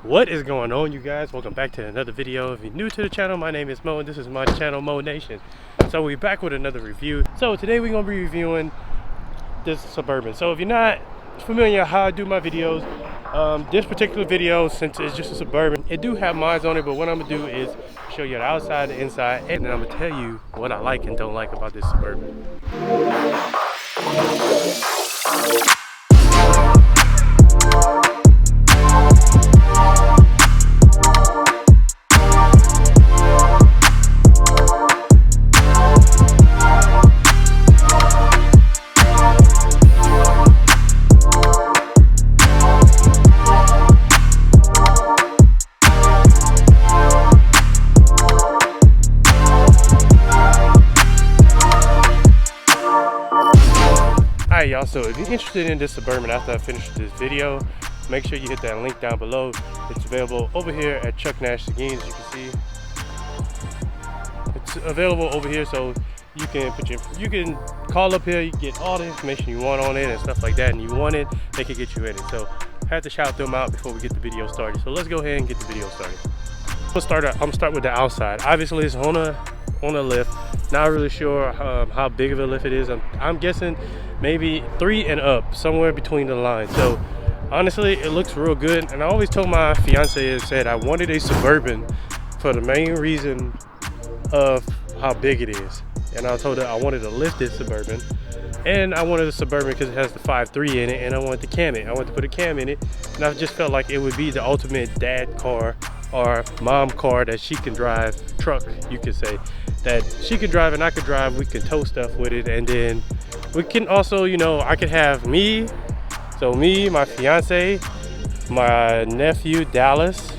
What is going on, you guys? Welcome back to another video. If you're new to the channel, my name is Mo and this is my channel, Mo Nation. So we're back with another review. So today we're gonna be reviewing this Suburban. So if you're not familiar how I do my videos, this particular video, since it's just a Suburban, it do have mods on it, but what I'm gonna do is show you the outside, the inside, and then I'm gonna tell you what I like and don't like about this Suburban. Alright y'all, so if you're interested in this Suburban after I finish this video, make sure you hit that link down below. It's available over here at Chuck Nash Seguin, as you can see. It's available over here, so you can call up here, you get all the information you want on it and stuff like that, and you want it, they can get you in it. So I had to shout them out before we get the video started. So let's go ahead and get the video started. I'm gonna start with the outside. Obviously it's on a lift. Not really sure how big of a lift it is. I'm guessing maybe 3 and up, somewhere between the lines. So honestly, it looks real good. And I always told my fiance and said I wanted a Suburban for the main reason of how big it is. And I told her I wanted a lifted Suburban, and I wanted a Suburban because it has the 5.3 in it, and I wanted to cam it. I wanted to put a cam in it, and I just felt like it would be the ultimate dad car or mom car that she can drive, truck you could say, that she could drive and I could drive. We can tow stuff with it, and then we can also, you know, I could have me, my fiance, my nephew Dallas,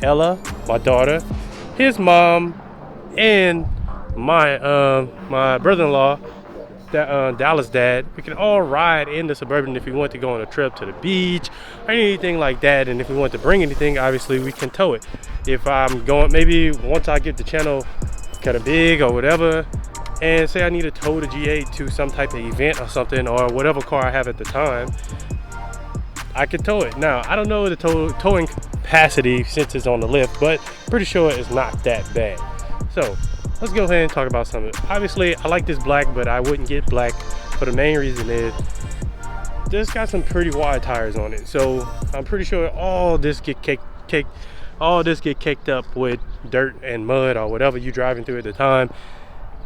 Ella, my daughter, his mom, and my my brother-in-law, Dallas' dad. We can all ride in the Suburban if we want to go on a trip to the beach or anything like that. And if we want to bring anything, obviously we can tow it. If I'm going, maybe once I get the channel kind of big or whatever, and say I need to tow the G8 to some type of event or something, or whatever car I have at the time, I can tow it. Now I don't know the towing capacity since it's on the lift, but pretty sure it's not that bad. So let's go ahead and talk about something. Obviously I like this black, but I wouldn't get black for the main reason is this got some pretty wide tires on it. So I'm pretty sure all this get caked up with dirt and mud or whatever you're driving through at the time.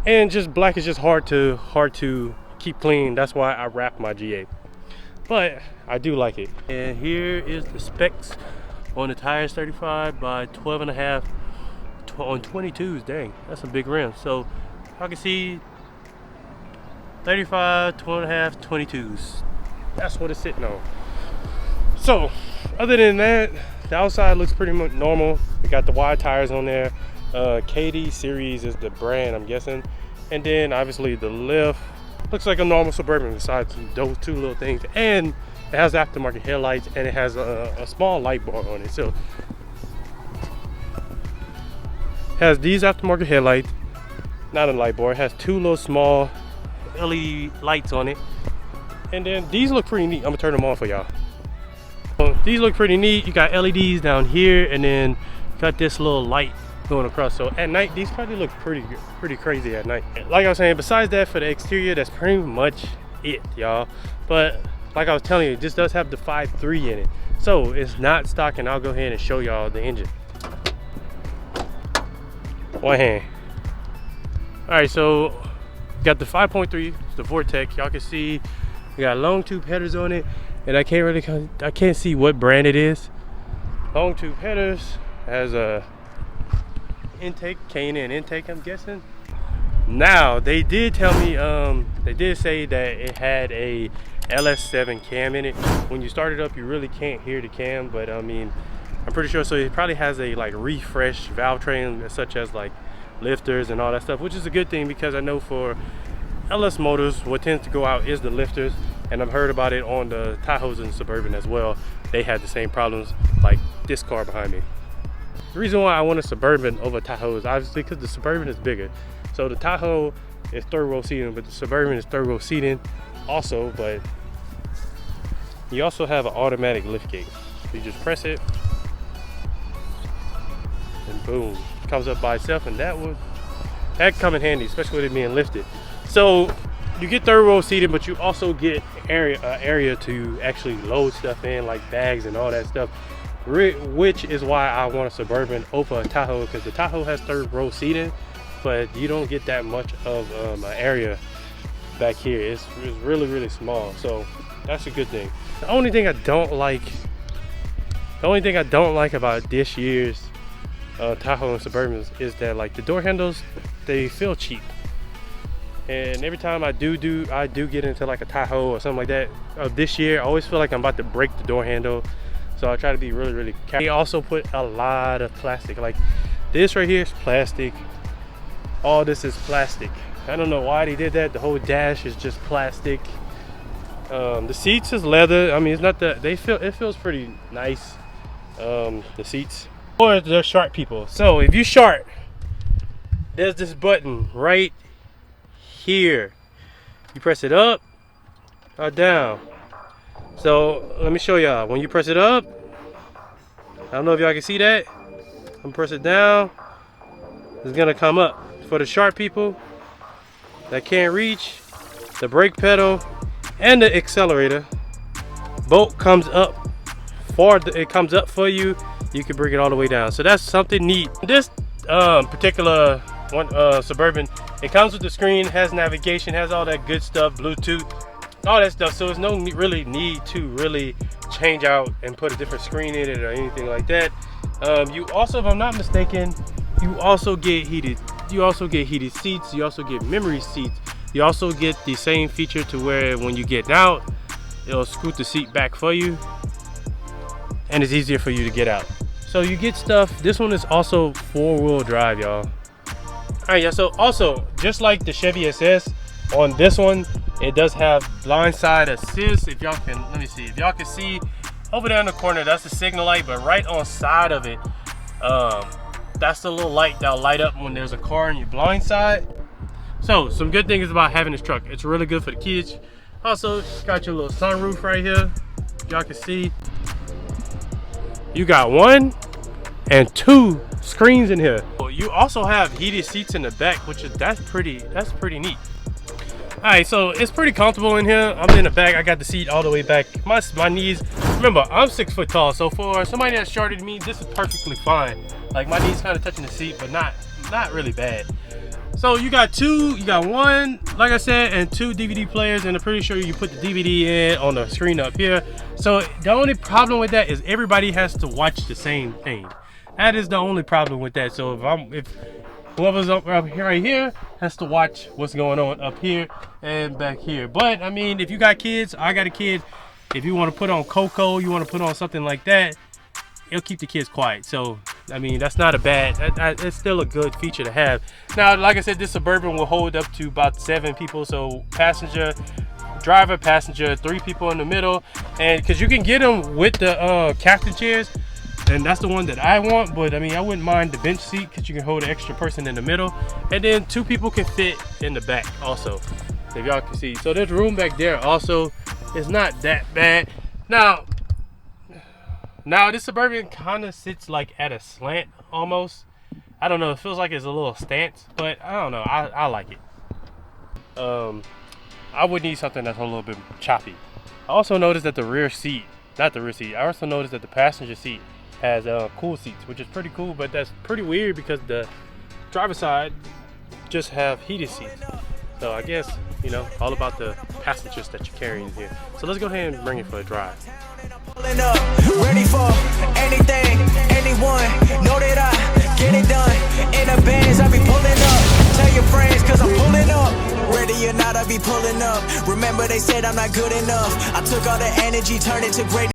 And just black is just hard to keep clean. That's why I wrap my G8. But I do like it. And here is the specs on the tires: 35 by 12.5 on 22s. Dang, that's a big rim. So I can see 35, 12.5, 22s. That's what it's sitting on. So other than that, the outside looks pretty much normal. We got the wide tires on there. KD series is the brand, I'm guessing. And then obviously the lift looks like a normal Suburban besides those two little things. And it has aftermarket headlights, and it has a small light bar on it. So it has these aftermarket headlights, not a light bar. It has 2 little small LED lights on it. And then these look pretty neat. I'm gonna turn them on for y'all. So these look pretty neat. You got LEDs down here, and then got this little light going across. So at night, these probably look pretty crazy at night. Like I was saying, besides that, for the exterior, that's pretty much it, y'all. But like I was telling you, this does have the 5.3 in it, so it's not stock. And I'll go ahead and show y'all the engine. One hand. All right, so got the 5.3, the Vortex. Y'all can see we got long tube headers on it, and I can't see what brand it is. Long tube headers, has a intake, K&N intake, I'm guessing. Now they did tell me, they did say that it had a LS7 cam in it. When you start it up, you really can't hear the cam, but I mean, I'm pretty sure. So it probably has a like refresh valve train, such as like lifters and all that stuff, which is a good thing, because I know for LS motors what tends to go out is the lifters, and I've heard about it on the Tahoes and Suburban as well. They had the same problems like this car behind me. The reason why I want a Suburban over Tahoe is obviously because the Suburban is bigger. So the Tahoe is third row seating, but the Suburban is third row seating also, but you also have an automatic lift gate. You just press it and boom, it comes up by itself, and that come in handy, especially with it being lifted. So you get third row seating, but you also get area to actually load stuff in, like bags and all that stuff, which is why I want a Suburban over a Tahoe, because the Tahoe has third row seating, but you don't get that much of an area back here. It's really, really small, so that's a good thing. The only thing I don't like about this year's Tahoe and Suburbans is that, like, the door handles, they feel cheap. And every time I do get into like a Tahoe or something like that this year, I always feel like I'm about to break the door handle. So I try to be really, really careful. They also put a lot of plastic. Like this right here is plastic. All this is plastic. I don't know why they did that. The whole dash is just plastic. The seats is leather. I mean, it's not that it feels pretty nice. The seats. Or the short people. So if you short, there's this button right here. You press it up or down. So let me show y'all. When you press it up, I don't know if y'all can see that. I'm gonna press it down. It's gonna come up. For the short people that can't reach, the brake pedal and the accelerator both comes up it comes up for you. You can bring it all the way down. So that's something neat. This particular one Suburban, it comes with the screen, has navigation, has all that good stuff, Bluetooth, all that stuff. So there's no really need to really change out and put a different screen in it or anything like that. You also, if I'm not mistaken, you also get heated seats. You also get memory seats. You also get the same feature to where when you get out, it'll scoot the seat back for you, and it's easier for you to get out. So you get stuff. This one is also 4-wheel drive, y'all. Alright, yeah, so also, just like the Chevy SS, on this one, it does have blindside assist. If y'all can, let me see, if y'all can see over there in the corner, that's the signal light, but right on side of it, that's the little light that'll light up when there's a car in your blind side. So, some good things about having this truck. It's really good for the kids. Also, it's got your little sunroof right here. Y'all can see. You got 1 and 2 screens in here. You also have heated seats in the back, which is that's pretty neat. All right, so it's pretty comfortable in here. I'm in the back. I got the seat all the way back. My knees. Remember, I'm 6 foot tall, so for somebody that's shorter than me, this is perfectly fine. Like my knees kind of touching the seat, but not really bad. So you got 1, like I said, and 2 DVD players, and I'm pretty sure you put the DVD in on the screen up here. So the only problem with that is everybody has to watch the same thing. That is the only problem with that. So if whoever's up right here has to watch what's going on up here and back here. But I mean, if you got kids, I got a kid. If you want to put on Coco, you want to put on something like that, it'll keep the kids quiet. So I mean, that's not a bad, it's still a good feature to have. Now, like I said, this Suburban will hold up to about 7 people. So passenger, driver, passenger, 3 people in the middle. And because you can get them with the captain chairs, and that's the one that I want. But I mean, I wouldn't mind the bench seat because you can hold an extra person in the middle, and then 2 people can fit in the back also, if y'all can see. So there's room back there also. It's not that bad. Now this Suburban kind of sits like at a slant almost. I don't know, it feels like it's a little stance, but I don't know, I like it. I would need something that's a little bit choppy. I also noticed that the rear seat, not the rear seat, I also noticed that the passenger seat has cool seats, which is pretty cool, but that's pretty weird because the driver's side just have heated seats. So I guess, you know, all about the passengers that you're carrying here. So let's go ahead and bring it for a drive. Pulling up, ready for anything, anyone, know that I get it done. In the bands, I be pulling up. Tell your friends, cause I'm pulling up. Ready or not, I be pulling up. Remember they said I'm not good enough. I took all the energy, turned it to great.